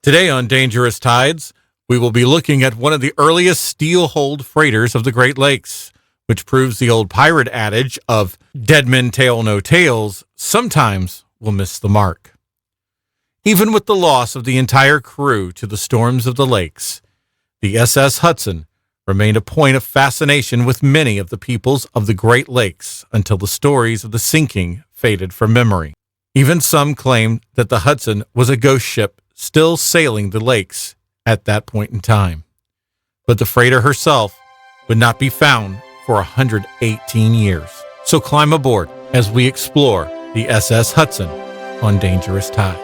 Today on Dangerous Tides, we will be looking at one of the earliest steel-hulled freighters of the Great Lakes, which proves the old pirate adage of dead men tell no tales sometimes will miss the mark. Even with the loss of the entire crew to the storms of the lakes, the SS Hudson remained a point of fascination with many of the peoples of the Great Lakes until the stories of the sinking faded from memory. Even some claim that the Hudson was a ghost ship still sailing the lakes at that point in time. But the freighter herself would not be found for 118 years. So climb aboard as we explore the SS Hudson on Dangerous Tides.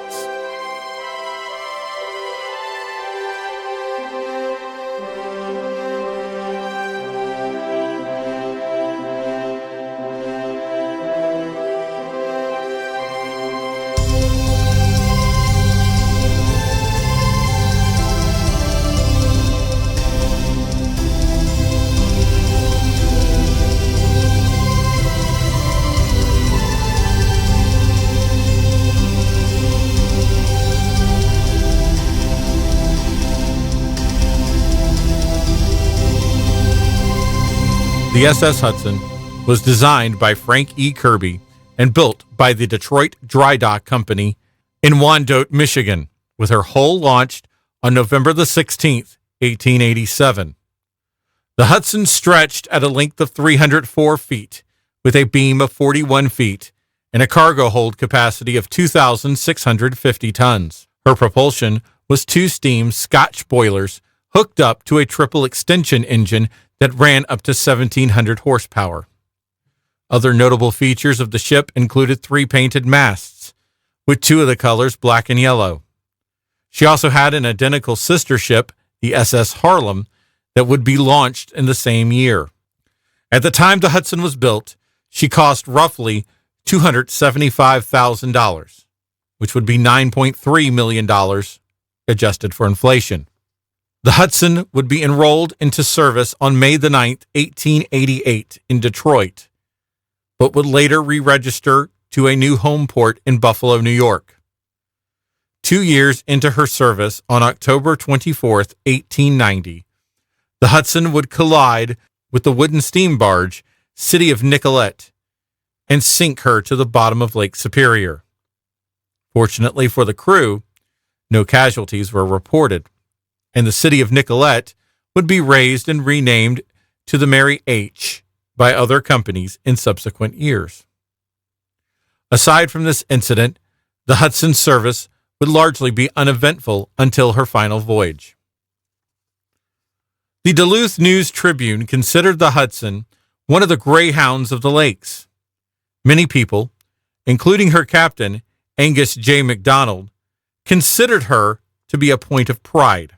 The SS Hudson was designed by Frank E. Kirby and built by the Detroit Dry Dock Company in Wyandotte, Michigan, with her hull launched on November the 16th, 1887. The Hudson stretched at a length of 304 feet with a beam of 41 feet and a cargo hold capacity of 2,650 tons. Her propulsion was two steam Scotch boilers hooked up to a triple extension engine that ran up to 1,700 horsepower. Other notable features of the ship included three painted masts, with two of the colors black and yellow. She also had an identical sister ship, the SS Harlem, that would be launched in the same year. At the time the Hudson was built, she cost roughly $275,000, which would be $9.3 million adjusted for inflation. The Hudson would be enrolled into service on May the 9th, 1888 in Detroit, but would later re-register to a new home port in Buffalo, New York. 2 years into her service, on October 24th, 1890, the Hudson would collide with the wooden steam barge City of Nicollet and sink her to the bottom of Lake Superior. Fortunately for the crew, no casualties were reported, and the City of Nicollet would be raised and renamed to the Mary H. by other companies in subsequent years. Aside from this incident, the Hudson's service would largely be uneventful until her final voyage. The Duluth News-Tribune considered the Hudson one of the greyhounds of the lakes. Many people, including her captain, Angus J. MacDonald, considered her to be a point of pride.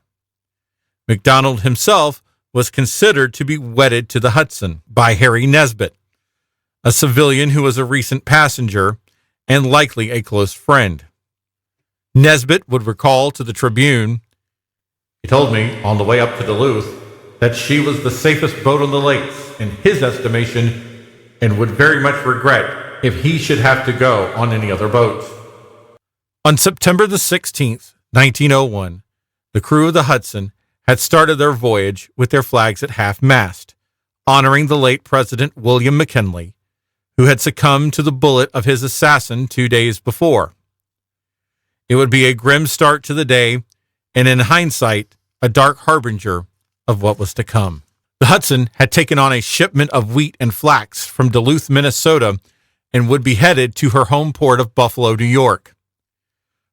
MacDonald himself was considered to be wedded to the Hudson by Harry Nesbitt, a civilian who was a recent passenger and likely a close friend. Nesbitt would recall to the Tribune, "He told me on the way up to Duluth that she was the safest boat on the lakes in his estimation and would very much regret if he should have to go on any other boat." On September the 16th, 1901, the crew of the Hudson had started their voyage with their flags at half-mast, honoring the late President William McKinley, who had succumbed to the bullet of his assassin 2 days before. It would be a grim start to the day, and in hindsight, a dark harbinger of what was to come. The Hudson had taken on a shipment of wheat and flax from Duluth, Minnesota, and would be headed to her home port of Buffalo, New York.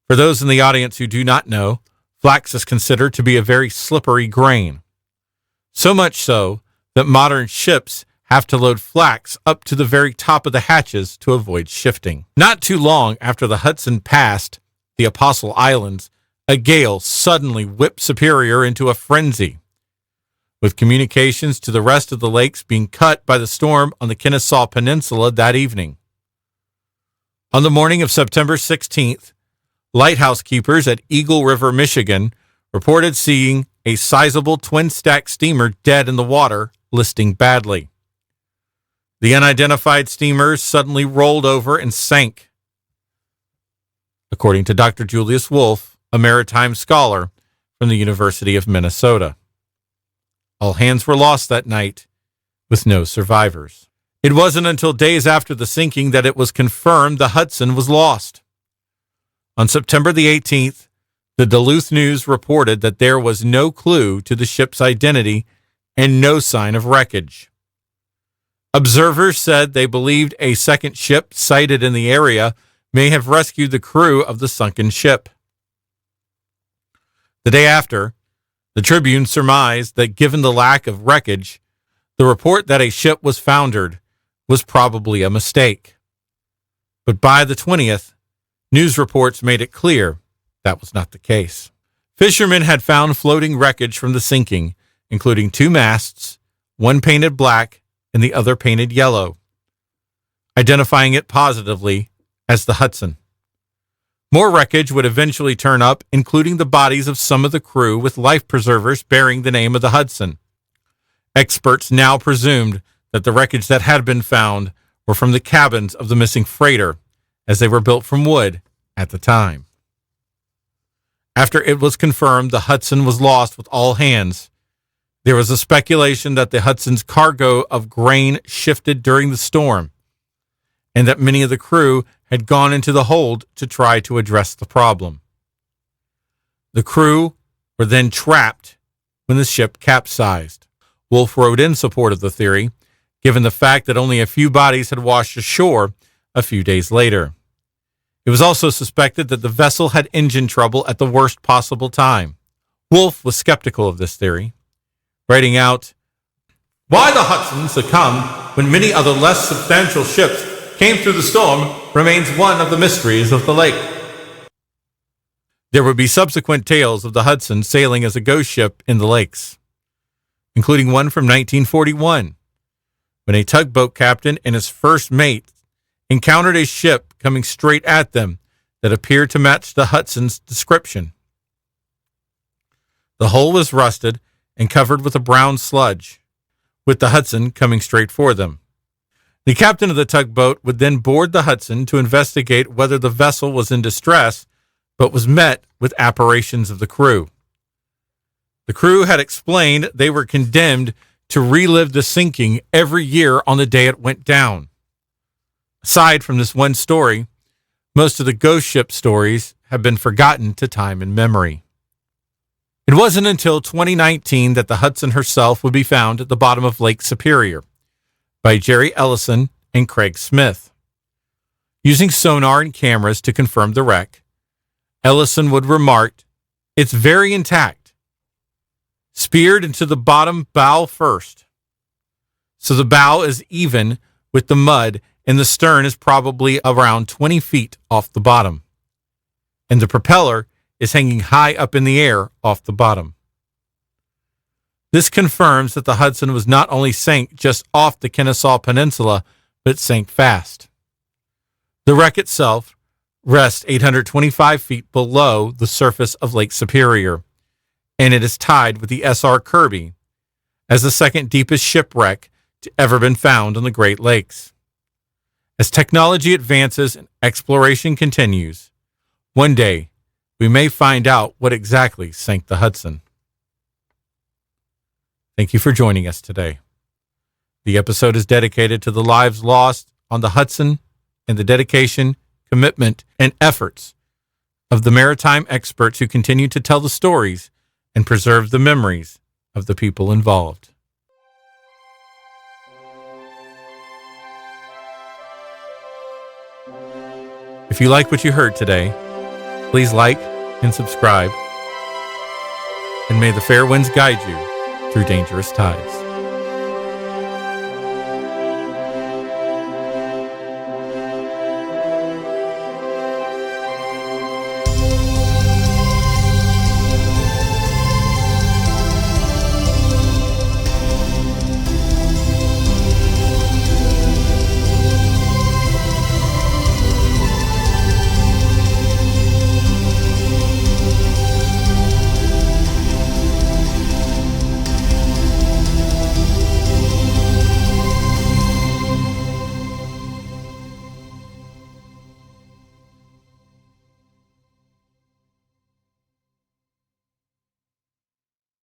For those in the audience who do not know, flax is considered to be a very slippery grain. So much so that modern ships have to load flax up to the very top of the hatches to avoid shifting. Not too long after the Hudson passed the Apostle Islands, a gale suddenly whipped Superior into a frenzy, with communications to the rest of the lakes being cut by the storm on the Kennesaw Peninsula that evening. On the morning of September 16th, lighthouse keepers at Eagle River, Michigan, reported seeing a sizable twin-stack steamer dead in the water, listing badly. The unidentified steamers suddenly rolled over and sank. According to Dr. Julius Wolfe, a maritime scholar from the University of Minnesota. All hands were lost that night, with no survivors. It wasn't until days after the sinking that it was confirmed the Hudson was lost. On September the 18th, the Duluth News reported that there was no clue to the ship's identity and no sign of wreckage. Observers said they believed a second ship sighted in the area may have rescued the crew of the sunken ship. The day after, the Tribune surmised that given the lack of wreckage, the report that a ship was foundered was probably a mistake. But by the 20th, news reports made it clear that was not the case. Fishermen had found floating wreckage from the sinking, including 2 masts, one painted black and the other painted yellow, identifying it positively as the Hudson. More wreckage would eventually turn up, including the bodies of some of the crew with life preservers bearing the name of the Hudson. Experts now presumed that the wreckage that had been found were from the cabins of the missing freighter, as they were built from wood at the time. After it was confirmed the Hudson was lost with all hands, there was a speculation that the Hudson's cargo of grain shifted during the storm, and that many of the crew had gone into the hold to try to address the problem. The crew were then trapped when the ship capsized. Wolfe wrote in support of the theory, given the fact that only a few bodies had washed ashore a few days later. It was also suspected that the vessel had engine trouble at the worst possible time. Wolfe was skeptical of this theory, writing out, "Why the Hudson succumbed when many other less substantial ships came through the storm remains one of the mysteries of the lake." There would be subsequent tales of the Hudson sailing as a ghost ship in the lakes, including one from 1941, when a tugboat captain and his first mate encountered a ship coming straight at them that appeared to match the Hudson's description. The hull was rusted and covered with a brown sludge, with the Hudson coming straight for them. The captain of the tugboat would then board the Hudson to investigate whether the vessel was in distress, but was met with apparitions of the crew. The crew had explained they were condemned to relive the sinking every year on the day it went down. Aside from this one story, most of the ghost ship stories have been forgotten to time and memory. It wasn't until 2019 that the Hudson herself would be found at the bottom of Lake Superior by Jerry Ellison and Craig Smith. Using sonar and cameras to confirm the wreck, Ellison would remark, "It's very intact, speared into the bottom bow first. So the bow is even with the mud and the stern is probably around 20 feet off the bottom. And the propeller is hanging high up in the air off the bottom." This confirms that the Hudson was not only sank just off the Kennesaw Peninsula, but sank fast. The wreck itself rests 825 feet below the surface of Lake Superior, and it is tied with the SR Kirby as the second deepest shipwreck to ever been found on the Great Lakes. As technology advances and exploration continues, one day we may find out what exactly sank the Hudson. Thank you for joining us today. The episode is dedicated to the lives lost on the Hudson and the dedication, commitment, and efforts of the maritime experts who continue to tell the stories and preserve the memories of the people involved. If you like what you heard today, please like and subscribe, and may the fair winds guide you through dangerous tides.